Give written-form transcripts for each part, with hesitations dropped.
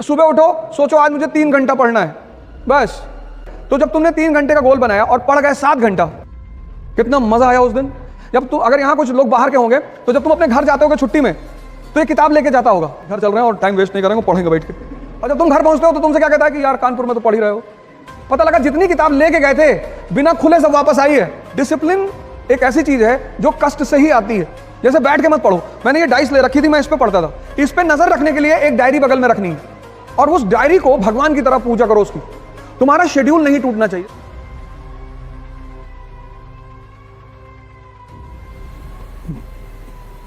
सुबह उठो, सोचो आज मुझे 3 घंटा पढ़ना है, बस। तो जब तुमने 3 घंटे का गोल बनाया और पढ़ गए 7 घंटा, कितना मजा आया उस दिन। जब तुम, अगर यहाँ कुछ लोग बाहर के होंगे, तो जब तुम अपने घर जाते होगे छुट्टी में, तो ये किताब लेके जाता होगा, घर चल रहे हैं और टाइम वेस्ट नहीं करेंगे, पढ़ेंगे बैठ के। और जब तुम घर पहुंचते हो तो तुमसे क्या कहता है कि यार कानपुर में तो पढ़ ही रहे हो। पता लगा जितनी किताब लेके गए थे बिना खुले सब वापस आई है। डिसिप्लिन एक ऐसी चीज है जो कष्ट से ही आती है। जैसे बैठ के मत पढ़ो, मैंने ये डाइस ले रखी थी, मैं इस पे पढ़ता था। इस पे नजर रखने के लिए एक डायरी बगल में रखनी है और उस डायरी को भगवान की तरह पूजा करो उसकी। तुम्हारा शेड्यूल नहीं टूटना चाहिए।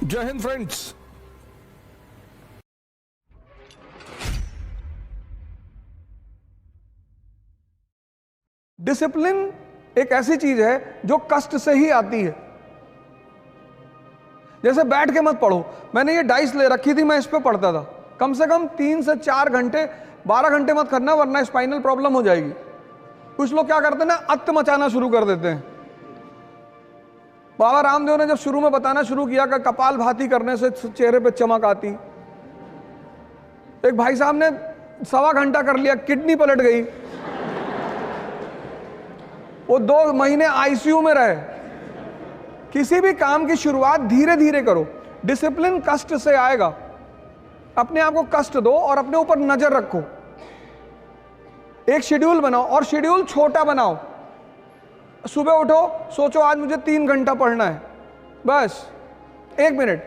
जय हिंद फ्रेंड्स। डिसिप्लिन एक ऐसी चीज है जो कष्ट से ही आती है। जैसे बैठ के मत पढ़ो, मैंने ये डाइस ले रखी थी, मैं इस पे पढ़ता था। कम से कम 3 से 4 घंटे, 12 घंटे मत करना, वरना स्पाइनल प्रॉब्लम हो जाएगी। कुछ लोग क्या करते हैं ना, अत्त मचाना शुरू कर देते हैं। बाबा रामदेव ने जब शुरू में बताना शुरू किया कि कपाल भाती करने से चेहरे पे चमक आती, एक भाई साहब ने 1.25 घंटा कर लिया, किडनी पलट गई, वो 2 महीने आईसीयू में रहे। किसी भी काम की शुरुआत धीरे धीरे करो। डिसिप्लिन कष्ट से आएगा। अपने आप को कष्ट दो और अपने ऊपर नजर रखो। एक शेड्यूल बनाओ और शेड्यूल छोटा बनाओ। सुबह उठो, सोचो आज मुझे 3 घंटा पढ़ना है, बस 1 मिनट।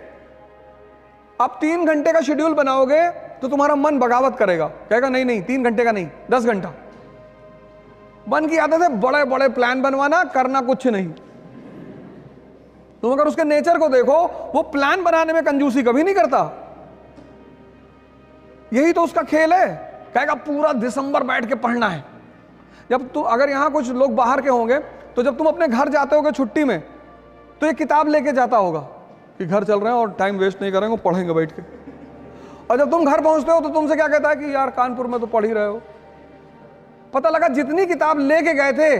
अब 3 घंटे का शेड्यूल बनाओगे तो तुम्हारा मन बगावत करेगा, कहेगा नहीं नहीं 3 घंटे का नहीं, 10 घंटा। मन की आदत है बड़े बड़े प्लान बनवाना, करना कुछ नहीं। तुम अगर उसके नेचर को देखो, वो प्लान बनाने में कंजूसी कभी नहीं करता। यही तो उसका खेल है, कहेगा पूरा दिसंबर बैठ के पढ़ना है। जब तुम, अगर यहां कुछ लोग बाहर के होंगे, तो जब तुम अपने घर जाते होगे छुट्टी में, तो ये किताब लेके जाता होगा कि घर चल रहे हैं और टाइम वेस्ट नहीं करेंगे, पढ़ेंगे बैठ के। और जब तुम घर पहुंचते हो तो तुमसे क्या कहता है कि यार कानपुर में तो पढ़ ही रहे हो। पता लगा जितनी किताब लेके गए थे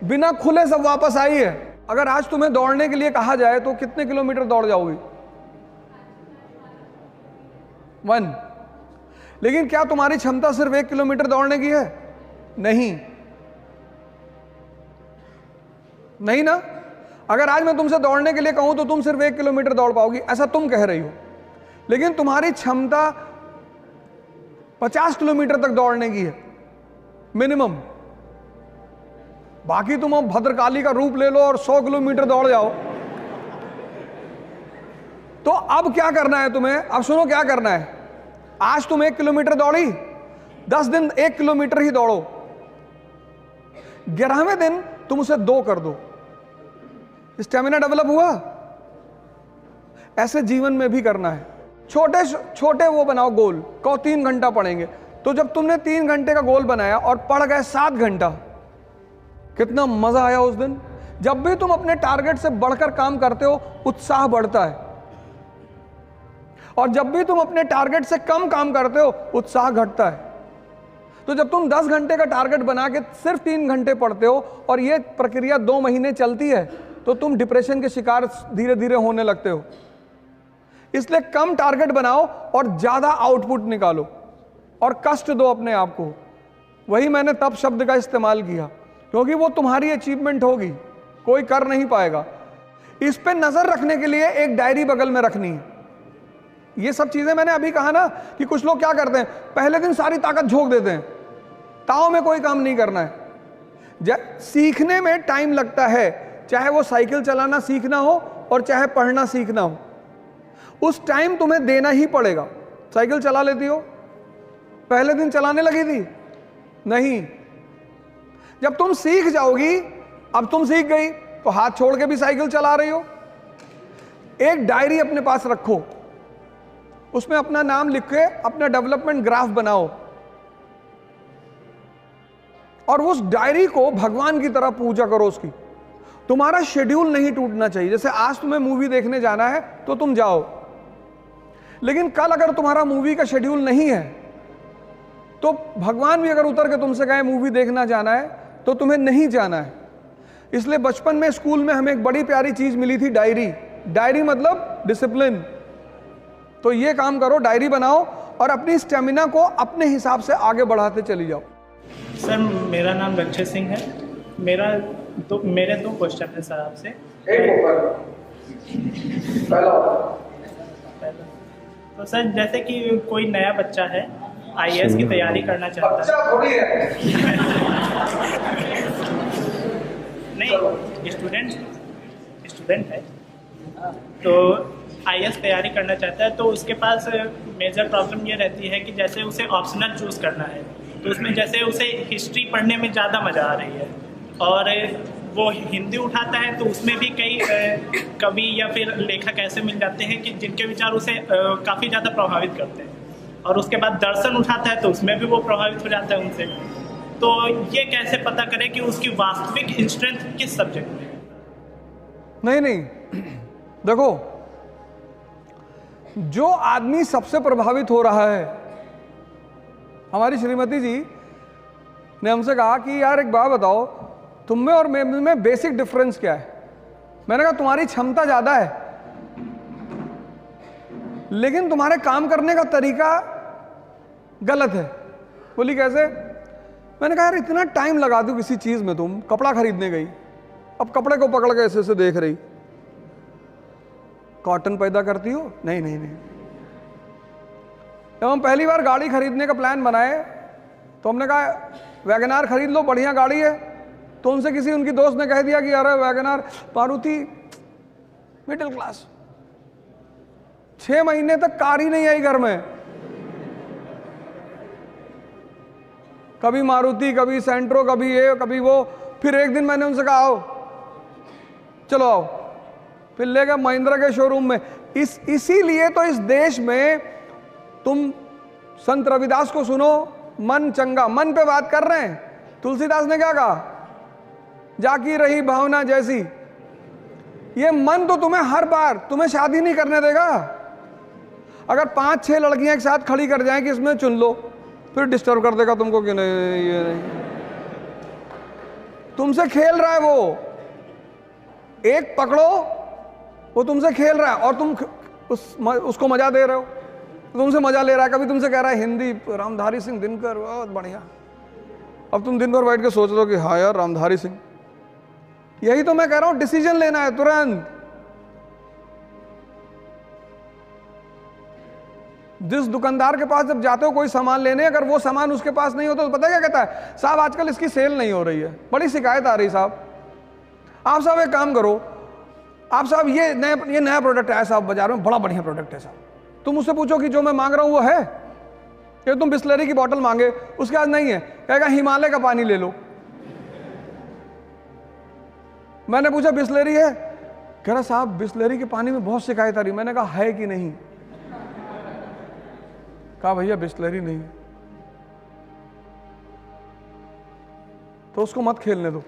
बिना खुले सब वापस आई है। अगर आज तुम्हें दौड़ने के लिए कहा जाए तो कितने किलोमीटर दौड़ जाओगी? 1। लेकिन क्या तुम्हारी क्षमता सिर्फ 1 किलोमीटर दौड़ने की है? नहीं, नहीं ना। अगर आज मैं तुमसे दौड़ने के लिए कहूं तो तुम सिर्फ 1 किलोमीटर दौड़ पाओगी, ऐसा तुम कह रही हो। लेकिन तुम्हारी क्षमता 50 किलोमीटर तक दौड़ने की है मिनिमम। बाकी तुम अब भद्रकाली का रूप ले लो और 100 किलोमीटर दौड़ जाओ। तो अब क्या करना है तुम्हें? अब सुनो क्या करना है। आज तुम 1 किलोमीटर दौड़ी, 10 दिन 1 किलोमीटर ही दौड़ो। 11वें दिन तुम उसे 2 कर दो। स्टेमिना डेवलप हुआ। ऐसे जीवन में भी करना है। छोटे छोटे वो बनाओ गोल। कहो 3 घंटा पढ़ेंगे, तो जब तुमने 3 घंटे का गोल बनाया और पढ़ गए 7 घंटा, कितना मजा आया उस दिन। जब भी तुम अपने टारगेट से बढ़कर काम करते हो, उत्साह बढ़ता है। और जब भी तुम अपने टारगेट से कम काम करते हो, उत्साह घटता है। तो जब तुम 10 घंटे का टारगेट बना के सिर्फ 3 घंटे पढ़ते हो और ये प्रक्रिया 2 महीने चलती है, तो तुम डिप्रेशन के शिकार धीरे धीरे होने लगते हो। इसलिए कम टारगेट बनाओ और ज्यादा आउटपुट निकालो और कष्ट दो अपने आप को। वही मैंने तप शब्द का इस्तेमाल किया, क्योंकि वो तुम्हारी अचीवमेंट होगी, कोई कर नहीं पाएगा। इस पे नजर रखने के लिए एक डायरी बगल में रखनी है। ये सब चीजें मैंने अभी कहा ना कि कुछ लोग क्या करते हैं, पहले दिन सारी ताकत झोंक देते हैं, ताव में कोई काम नहीं करना है। सीखने में टाइम लगता है, चाहे वो साइकिल चलाना सीखना हो और चाहे पढ़ना सीखना हो। उस टाइम तुम्हें देना ही पड़ेगा। साइकिल चला लेती हो? पहले दिन चलाने लगी थी? नहीं। जब तुम सीख जाओगी, अब तुम सीख गई तो हाथ छोड़ के भी साइकिल चला रही हो। एक डायरी अपने पास रखो, उसमें अपना नाम लिख के अपना डेवलपमेंट ग्राफ बनाओ और उस डायरी को भगवान की तरह पूजा करो उसकी। तुम्हारा शेड्यूल नहीं टूटना चाहिए। जैसे आज तुम्हें मूवी देखने जाना है तो तुम जाओ, लेकिन कल अगर तुम्हारा मूवी का शेड्यूल नहीं है तो भगवान भी अगर उतर के तुमसे कहे मूवी देखना जाना है तो तुम्हें नहीं जाना है। इसलिए बचपन में स्कूल में हमें एक बड़ी प्यारी चीज मिली थी, डायरी। डायरी मतलब डिसिप्लिन। तो ये काम करो, डायरी बनाओ और अपनी स्टेमिना को अपने हिसाब से आगे बढ़ाते चली जाओ। सर मेरा नाम रक्षित सिंह है। मेरे दो क्वेश्चन है सर आपसे। पहला तो सर जैसे कि कोई नया बच्चा है आईएएस की तैयारी करना चाहता है। थोड़ी है। नहीं, स्टूडेंट है तो आईएएस तैयारी करना चाहता है, तो उसके पास मेजर प्रॉब्लम ये रहती है कि जैसे उसे ऑप्शनल चूज़ करना है, तो उसमें जैसे उसे हिस्ट्री पढ़ने में ज़्यादा मज़ा आ रही है और वो हिंदी उठाता है तो उसमें भी कई कवि या फिर लेखक ऐसे मिल जाते हैं कि जिनके विचार उसे काफ़ी ज़्यादा प्रभावित करते हैं, और उसके बाद दर्शन उठाता है तो उसमें भी वो प्रभावित हो जाता है उनसे। तो ये कैसे पता करें कि उसकी वास्तविक स्ट्रेंथ किस सब्जेक्ट में है? नहीं, देखो, जो आदमी सबसे प्रभावित हो रहा है, हमारी श्रीमती जी ने हमसे कहा कि यार एक बात बताओ, तुम में और मैं में बेसिक डिफरेंस क्या है? मैंने कहा तुम्हारी क्षमता ज्यादा है लेकिन तुम्हारे काम करने का तरीका गलत है। बोली कैसे? मैंने कहा यार इतना टाइम लगा दो किसी चीज में, तुम कपड़ा खरीदने गई, अब कपड़े को पकड़ के ऐसे देख रही, कॉटन पैदा करती हो? नहीं। जब हम पहली बार गाड़ी खरीदने का प्लान बनाए तो हमने कहा वैगनार खरीद लो, बढ़िया गाड़ी है। तो उनसे किसी उनकी दोस्त ने कह दिया कि अरे वैगनार, मारुति मिडिल क्लास। 6 महीने तक कार ही नहीं आई घर में, कभी मारुति, कभी सेंट्रो, कभी ये, कभी वो। फिर एक दिन मैंने उनसे कहा आओ, चलो आओ, फिर ले गए महिंद्रा के शोरूम में। इसीलिए तो इस देश में तुम संत रविदास को सुनो, मन चंगा, मन पे बात कर रहे हैं। तुलसीदास ने क्या कहा? जाकी रही भावना जैसी। ये मन तो तुम्हें हर बार तुम्हें शादी नहीं करने देगा। अगर 5-6 लड़कियां एक साथ खड़ी कर जाएं कि इसमें चुन लो, फिर डिस्टर्ब कर देगा तुमको कि नहीं ये नहीं। तुमसे खेल रहा है वो, एक पकड़ो, वो तुमसे खेल रहा है और तुम उसको मजा दे रहे हो, तुमसे मजा ले रहा है। कभी तुमसे कह रहा है हिंदी, रामधारी सिंह दिनकर, बहुत बढ़िया। अब तुम दिन भर बैठ के सोच रहे हो कि हाँ यार रामधारी सिंह। यही तो मैं कह रहा हूं, डिसीजन लेना है तुरंत। जिस दुकानदार के पास जब जाते हो कोई सामान लेने, अगर वो सामान उसके पास नहीं होता तो पता क्या कहता है? साहब आजकल इसकी सेल नहीं हो रही है, बड़ी शिकायत आ रही साहब। आप साहब एक काम करो, आप साहब ये नया प्रोडक्ट आया साहब बाजार में, बड़ा बढ़िया प्रोडक्ट है साहब। तुम उससे पूछो कि जो मैं मांग रहा हूं वो है? कि तुम बिस्लरी की बोतल मांगे, उसके बाद नहीं है, कहेगा हिमालय का पानी ले लो। मैंने पूछा बिस्लरी है? कह रहा साहब बिस्लरी के पानी में बहुत शिकायत आ रही। मैंने कहा है कि नहीं? कहा भैया बिस्लरी नहीं है। तो उसको मत खेलने दो,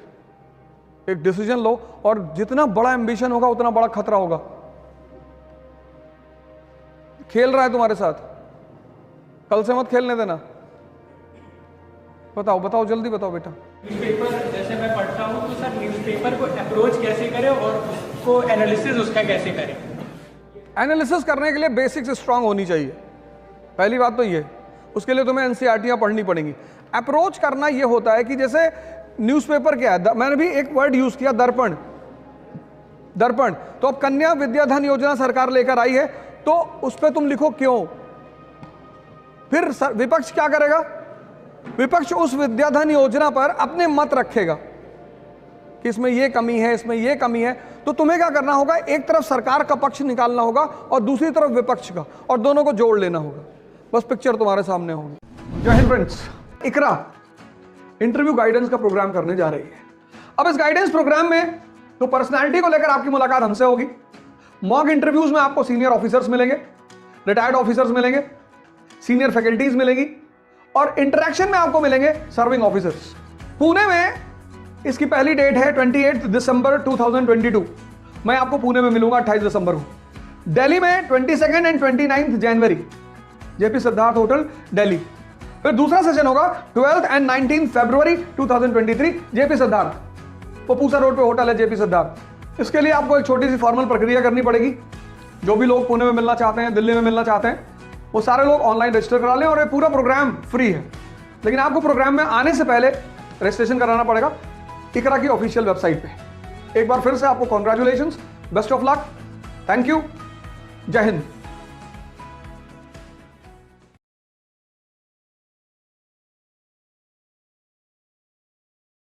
एक डिसीजन लो। और जितना बड़ा एम्बिशन होगा उतना बड़ा खतरा होगा। खेल रहा है तुम्हारे साथ, कल से मत खेलने देना। बताओ जल्दी बताओ बेटा। न्यूज़पेपर जैसे मैं पढ़ता हूँ तो सर न्यूज़पेपर को अप्रोच कैसे करें और उसको एनालिसिस उसका कैसे करें? एनालिसिस करने के लिए बेसिक्स स्ट्रांग होनी चाहिए, पहली बात तो ये। उसके लिए तुम्हें एनसीईआरटीयां पढ़नी पड़ेंगी। अप्रोच करना ये होता है कि जैसे न्यूज़पेपर क्या है, मैंने भी एक वर्ड यूज किया, दर्पण। तो अब कन्या विद्याधन योजना सरकार लेकर आई है, तो उस पर तुम लिखो क्यों। फिर विपक्ष क्या करेगा? विपक्ष उस विद्याधन योजना पर अपने मत रखेगा कि इसमें ये कमी है, इसमें ये कमी है। तो तुम्हें क्या करना होगा? एक तरफ सरकार का पक्ष निकालना होगा और दूसरी तरफ विपक्ष का, और दोनों को जोड़ लेना होगा। बस पिक्चर तुम्हारे सामने होगी। जय हिंद फ्रेंड्स, इकरा इंटरव्यू गाइडेंस का प्रोग्राम करने जा रही है। अब इस गाइडेंस प्रोग्राम में तो पर्सनालिटी को लेकर आपकी मुलाकात हमसे होगी। मॉक इंटरव्यूज में आपको सीनियर ऑफिसर्स मिलेंगे, रिटायर्ड ऑफिसर्स मिलेंगे, सीनियर फैकल्टीज मिलेगी, और इंटरेक्शन में आपको मिलेंगे सर्विंग ऑफिसर्स। पुणे में इसकी पहली डेट है 28 दिसंबर 2022। मैं आपको पुणे में मिलूंगा 28 दिसंबर को। दिल्ली में 22 and 29 January, JP Siddharth hotel Delhi. फिर दूसरा सेशन होगा 12 एंड 19 फरवरी 2023, जेपी सिद्धार्थ, वो पूसा रोड पे होटल है जेपी सिद्धार्थ। इसके लिए आपको एक छोटी सी फॉर्मल प्रक्रिया करनी पड़ेगी। जो भी लोग पुणे में मिलना चाहते हैं, दिल्ली में मिलना चाहते हैं, वो सारे लोग ऑनलाइन रजिस्टर करा लें और ये पूरा प्रोग्राम फ्री है। लेकिन आपको प्रोग्राम में आने से पहले रजिस्ट्रेशन कराना पड़ेगा इकरा की ऑफिशियल वेबसाइट पे। एक बार फिर से आपको congratulations, best of luck, thank you, जय हिंद।